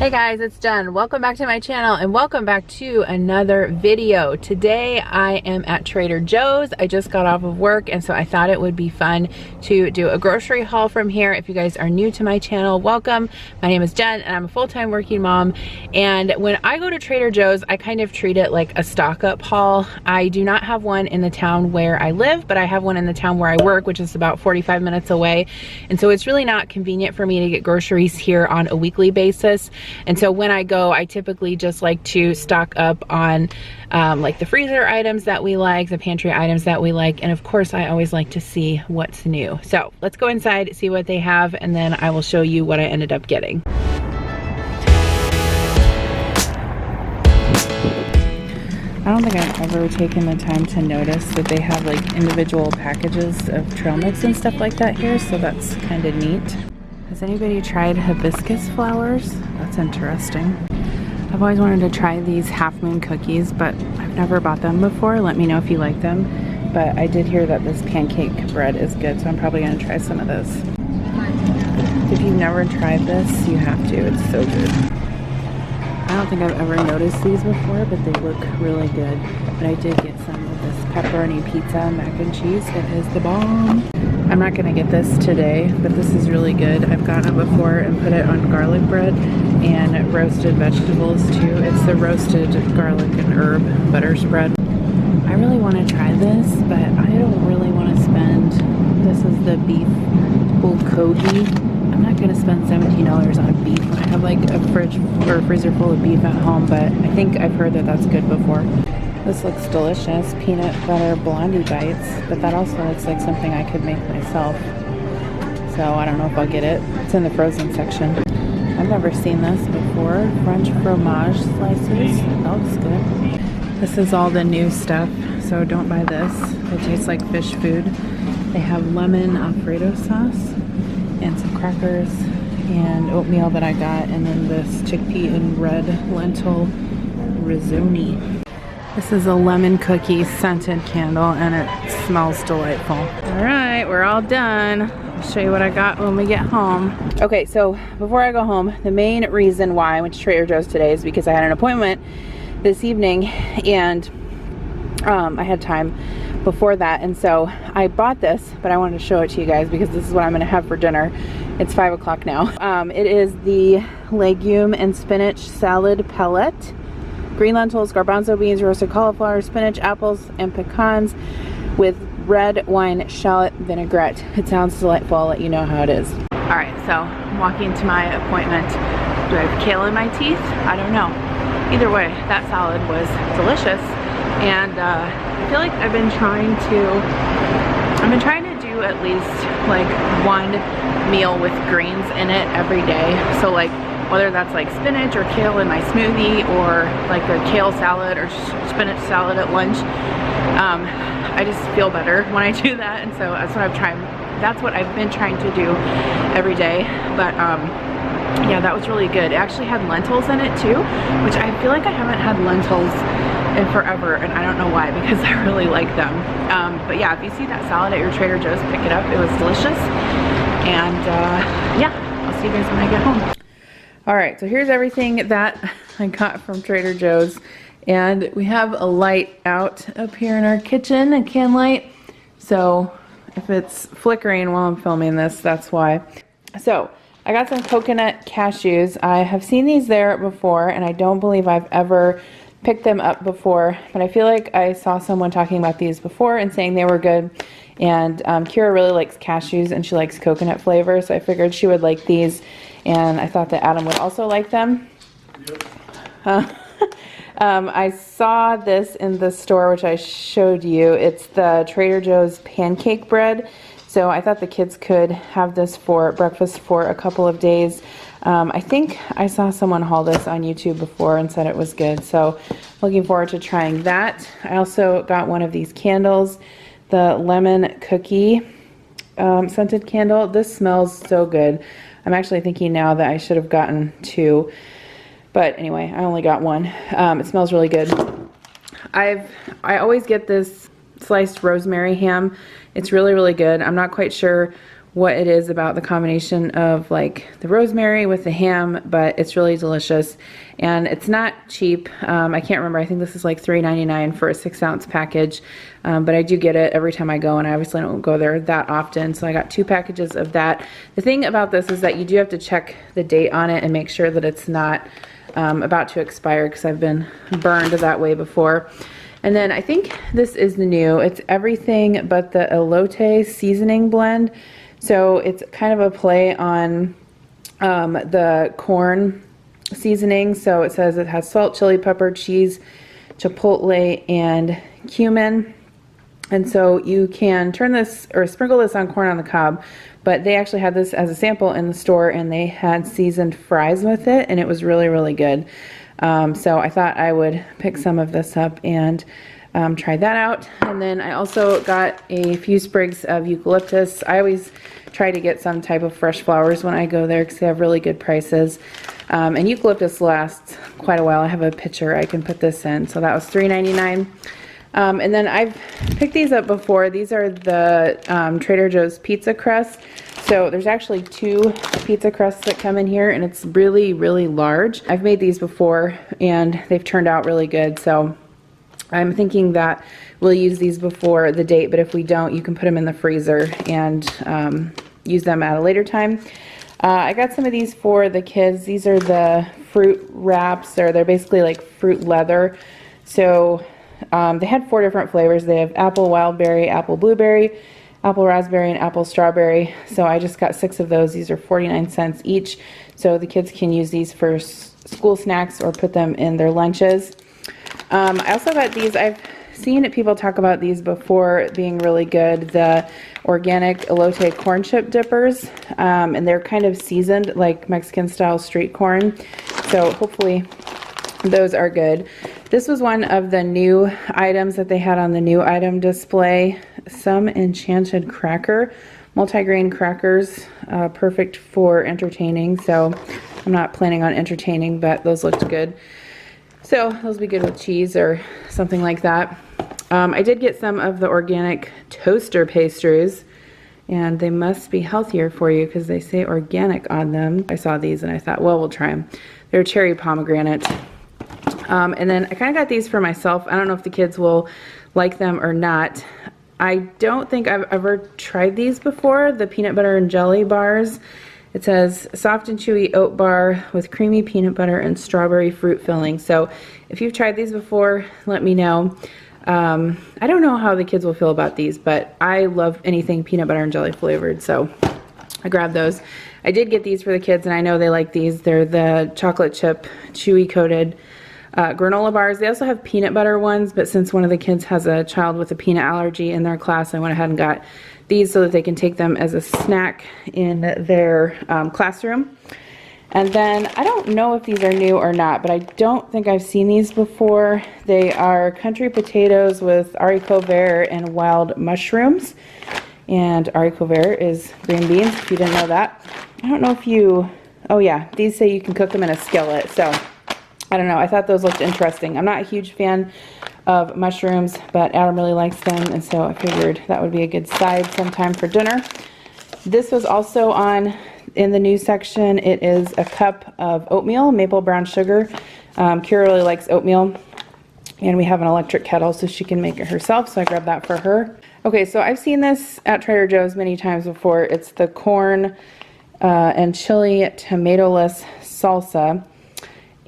Hey guys, it's Jen. Welcome back to my channel and welcome back to another video. Today I am at Trader Joe's. I just got off of work and so I thought it would be fun to do a grocery haul from here. If you guys are new to my channel, welcome. My name is Jen and I'm a full-time working mom. And when I go to Trader Joe's, I kind of treat it like a stock up haul. I do not have one in the town where I live, but I have one in the town where I work, which is about 45 minutes away. And so it's really not convenient for me to get groceries here on a weekly basis. And so when I go, I typically just like to stock up on like the freezer items that we like, the pantry items that we like, and of course I always like to see what's new. So let's go inside, see what they have, and then I will show you what I ended up getting. I don't think I've ever taken the time to notice that they have like individual packages of trail mix and stuff like that here, so that's kind of neat. Has anybody tried hibiscus flowers? That's interesting. I've always wanted to try these Half Moon cookies, but I've never bought them before. Let me know if you like them. But I did hear that this pancake bread is good, so I'm probably gonna try some of this. If you've never tried this, you have to. It's so good. I don't think I've ever noticed these before, but they look really good. But I did get some of this pepperoni pizza mac and cheese. It is the bomb. I'm not gonna get this today, but this is really good. I've gotten it before and put it on garlic bread and roasted vegetables too. It's the roasted garlic and herb butter spread. I really want to try this, but I don't really want to spend, this is the beef bulgogi. I'm not gonna spend $17 on beef when I have like a fridge or a freezer full of beef at home, but I think I've heard that that's good before. This looks delicious, peanut butter blondie bites, but that also looks like something I could make myself. So I don't know if I'll get it. It's in the frozen section. I've never seen this before. French fromage slices. That looks good. This is all the new stuff, so don't buy this. It tastes like fish food. They have lemon Alfredo sauce and some crackers and oatmeal that I got, and then this chickpea and red lentil risotto. This is a lemon cookie scented candle and it smells delightful. All right, we're all done. I'll show you what I got when we get home. Okay, so before I go home, the main reason why I went to Trader Joe's today is because I had an appointment this evening and I had time before that, and so I bought this, but I wanted to show it to you guys because this is what I'm gonna have for dinner. It's 5 o'clock now. It is the legume and spinach salad pellet. Green lentils, garbanzo beans, roasted cauliflower, spinach, apples, and pecans with red wine shallot vinaigrette. It sounds delightful. I'll let you know how it is. All right, so I'm walking to my appointment. Do I have kale in my teeth? I don't know. Either way, that salad was delicious. And I feel like I've been trying to do at least like one meal with greens in it every day. So like, whether that's like spinach or kale in my smoothie or like a kale salad or spinach salad at lunch. I just feel better when I do that, and so that's what I've been trying to do every day. But yeah, that was really good. It actually had lentils in it too, which I feel like I haven't had lentils in forever, and I don't know why, because I really like them. But yeah, if you see that salad at your Trader Joe's, pick it up. It was delicious. And yeah, I'll see you guys when I get home. All right, so here's everything that I got from Trader Joe's, and we have a light out up here in our kitchen, a can light. So if it's flickering while I'm filming this, that's why. So I got some coconut cashews. I have seen these there before, and I don't believe I've ever picked them up before, but I feel like I saw someone talking about these before and saying they were good. And Kira really likes cashews and she likes coconut flavor, so I figured she would like these, and I thought that Adam would also like them. Yep. I saw this in the store, which I showed you. It's the Trader Joe's pancake bread. So I thought the kids could have this for breakfast for a couple of days. I think I saw someone haul this on YouTube before and said it was good. So looking forward to trying that. I also got one of these candles, the lemon cookie scented candle. This smells so good. I'm actually thinking now that I should have gotten two. But anyway, I only got one. It smells really good. I always get this sliced rosemary ham. It's really, really good. I'm not quite sure what it is about the combination of like the rosemary with the ham, but it's really delicious and it's not cheap. I can't remember, I think this is like $3.99 for a 6-ounce package, but I do get it every time I go, and I obviously don't go there that often, so I got 2 packages of that. The thing about this is that you do have to check the date on it and make sure that it's not about to expire, because I've been burned that way before. And then I think this is the new, it's everything but the Elote Seasoning blend. So it's kind of a play on the corn seasoning. So it says it has salt, chili, pepper, cheese, chipotle, and cumin. And so you can turn this or sprinkle this on corn on the cob, but they actually had this as a sample in the store, and they had seasoned fries with it, and it was really, really good. So I thought I would pick some of this up and try that out. And then I also got a few sprigs of eucalyptus. I always try to get some type of fresh flowers when I go there because they have really good prices. And eucalyptus lasts quite a while. I have a pitcher I can put this in. So that was $3.99. And then I've picked these up before. These are the Trader Joe's pizza crusts. So there's actually 2 pizza crusts that come in here, and it's really, really large. I've made these before and they've turned out really good. So I'm thinking that we'll use these before the date, but if we don't, you can put them in the freezer and use them at a later time. I got some of these for the kids. These are the fruit wraps, or they're basically like fruit leather. So they had 4 different flavors. They have apple wild berry, apple blueberry, apple raspberry, and apple strawberry. So I just got 6 of those. These are 49 cents each. So the kids can use these for school snacks or put them in their lunches. I also got these. I've seen people talk about these before being really good. The organic elote corn chip dippers. And they're kind of seasoned like Mexican style street corn. So hopefully those are good. This was one of the new items that they had on the new item display. Some Enchanted cracker, multigrain crackers, perfect for entertaining. So I'm not planning on entertaining, but those looked good. So those will be good with cheese or something like that. I did get some of the organic toaster pastries, and they must be healthier for you because they say organic on them. I saw these and I thought, well, we'll try them. They're cherry pomegranate. And then I kind of got these for myself. I don't know if the kids will like them or not. I don't think I've ever tried these before, the peanut butter and jelly bars. It says soft and chewy oat bar with creamy peanut butter and strawberry fruit filling. So if you've tried these before, let me know. I don't know how the kids will feel about these, but I love anything peanut butter and jelly flavored, so I grabbed those. I did get these for the kids, and I know they like these. They're the chocolate chip chewy coated granola bars. They also have peanut butter ones, but since one of the kids has a child with a peanut allergy in their class, I went ahead and got these so that they can take them as a snack in their classroom. And then I don't know if these are new or not, but I don't think I've seen these before. They are country potatoes with haricot vert and wild mushrooms. And haricot vert is green beans, if you didn't know that. I don't know if you, oh yeah, these say you can cook them in a skillet, so I don't know. I thought those looked interesting. I'm not a huge fan of mushrooms, but Adam really likes them, and so I figured that would be a good side sometime for dinner. This was also on in the news section. It is a cup of oatmeal, maple brown sugar. Kira really likes oatmeal, and we have an electric kettle so she can make it herself, so I grabbed that for her. Okay, so I've seen this at Trader Joe's many times before. It's the corn and chili tomato-less salsa,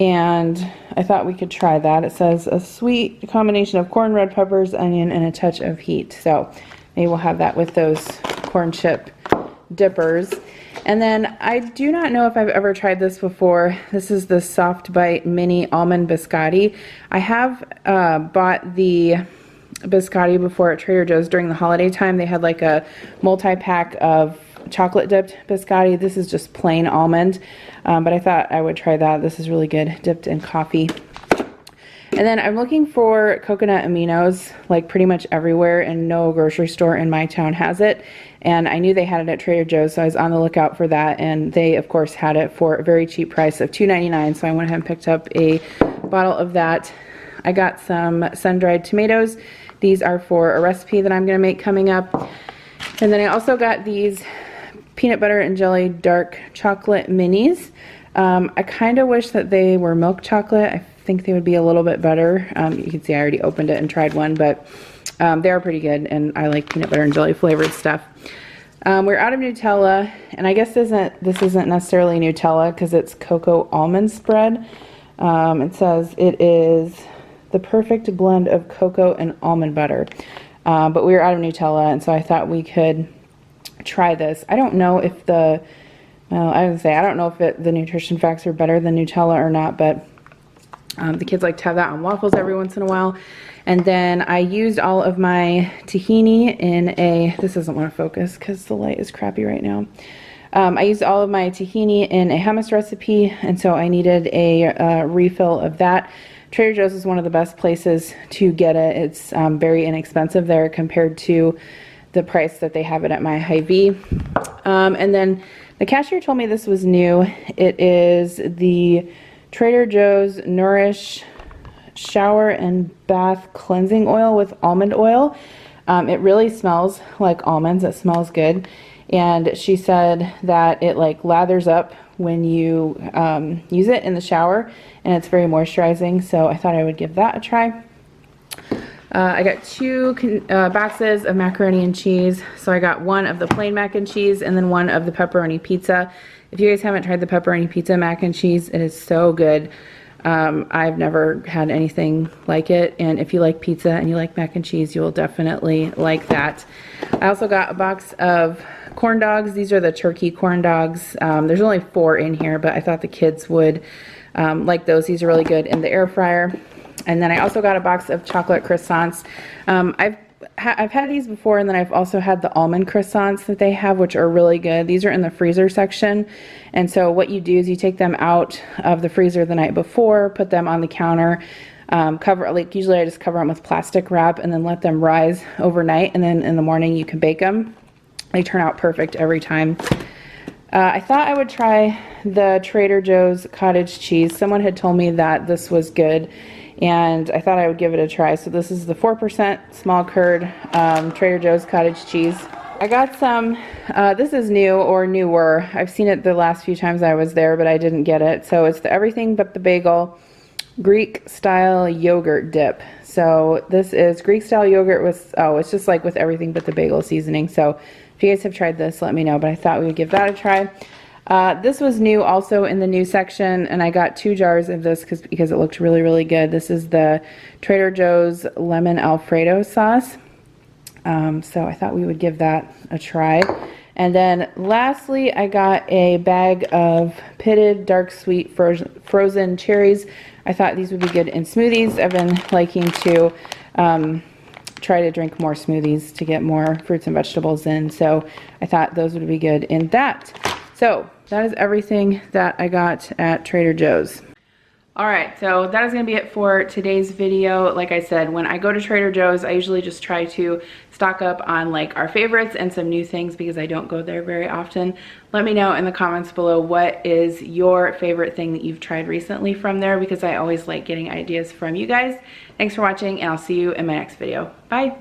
and I thought we could try that. It says a sweet combination of corn, red peppers, onion, and a touch of heat. So maybe we'll have that with those corn chip dippers. And then I do not know if I've ever tried this before. This is the Soft Bite Mini Almond Biscotti. I have bought the Biscotti before at Trader Joe's during the holiday time. They had like a multi-pack of chocolate dipped biscotti. This is just plain almond, but I thought I would try that. This is really good, dipped in coffee. And then I'm looking for coconut aminos like pretty much everywhere, and no grocery store in my town has it. And I knew they had it at Trader Joe's, so I was on the lookout for that, and they of course had it for a very cheap price of $2.99. So I went ahead and picked up a bottle of that. I got some sun-dried tomatoes. These are for a recipe that I'm going to make coming up. And then I also got these peanut butter and jelly dark chocolate minis. I kind of wish that they were milk chocolate. I think they would be a little bit better. You can see I already opened it and tried one, but they are pretty good, and I like peanut butter and jelly flavored stuff. We're out of Nutella, and I guess this isn't necessarily Nutella because it's cocoa almond spread. It says it is the perfect blend of cocoa and almond butter. But we were out of Nutella, and so I thought we could try this. I don't know if I don't know if the nutrition facts are better than Nutella or not, but the kids like to have that on waffles every once in a while. And then I used all of my tahini in this doesn't want to focus because the light is crappy right now. I used all of my tahini in a hummus recipe, and so I needed a refill of that. Trader Joe's is one of the best places to get it. It's very inexpensive there compared to the price that they have it at my Hy-Vee. And then the cashier told me this was new. It is the Trader Joe's Nourish Shower and Bath Cleansing Oil with almond oil. It really smells like almonds. It smells good. And she said that it like lathers up when you use it in the shower, and it's very moisturizing, so I thought I would give that a try. I got 2 boxes of macaroni and cheese. So I got one of the plain mac and cheese and then one of the pepperoni pizza. If you guys haven't tried the pepperoni pizza mac and cheese, it is so good. I've never had anything like it, and if you like pizza and you like mac and cheese, you will definitely like that. I also got a box of corn dogs. These are the turkey corn dogs. There's only 4 in here, but I thought the kids would like those. These are really good in the air fryer. And then I also got a box of chocolate croissants. I've had these before, and then I've also had the almond croissants that they have, which are really good. These are in the freezer section, and so what you do is you take them out of the freezer the night before, put them on the counter, usually I just cover them with plastic wrap and then let them rise overnight, and then in the morning you can bake them. They turn out perfect every time. I thought I would try the Trader Joe's cottage cheese. Someone had told me that this was good, and I thought I would give it a try. So this is the 4% small curd Trader Joe's cottage cheese. I got some, this is new or newer. I've seen it the last few times I was there, but I didn't get it. So it's the Everything But the Bagel Greek style yogurt dip. So this is Greek style yogurt with, it's just like with Everything But the Bagel seasoning. So if you guys have tried this, let me know, but I thought we would give that a try. This was new also in the new section, and I got 2 jars of this because it looked really, really good. This is the Trader Joe's Lemon Alfredo sauce. So I thought we would give that a try. And then lastly, I got a bag of pitted dark sweet frozen cherries. I thought these would be good in smoothies. I've been liking to try to drink more smoothies to get more fruits and vegetables in, so I thought those would be good in that. So that is everything that I got at Trader Joe's. Alright, so that is going to be it for today's video. Like I said, when I go to Trader Joe's, I usually just try to stock up on like our favorites and some new things because I don't go there very often. Let me know in the comments below what is your favorite thing that you've tried recently from there, because I always like getting ideas from you guys. Thanks for watching, and I'll see you in my next video. Bye!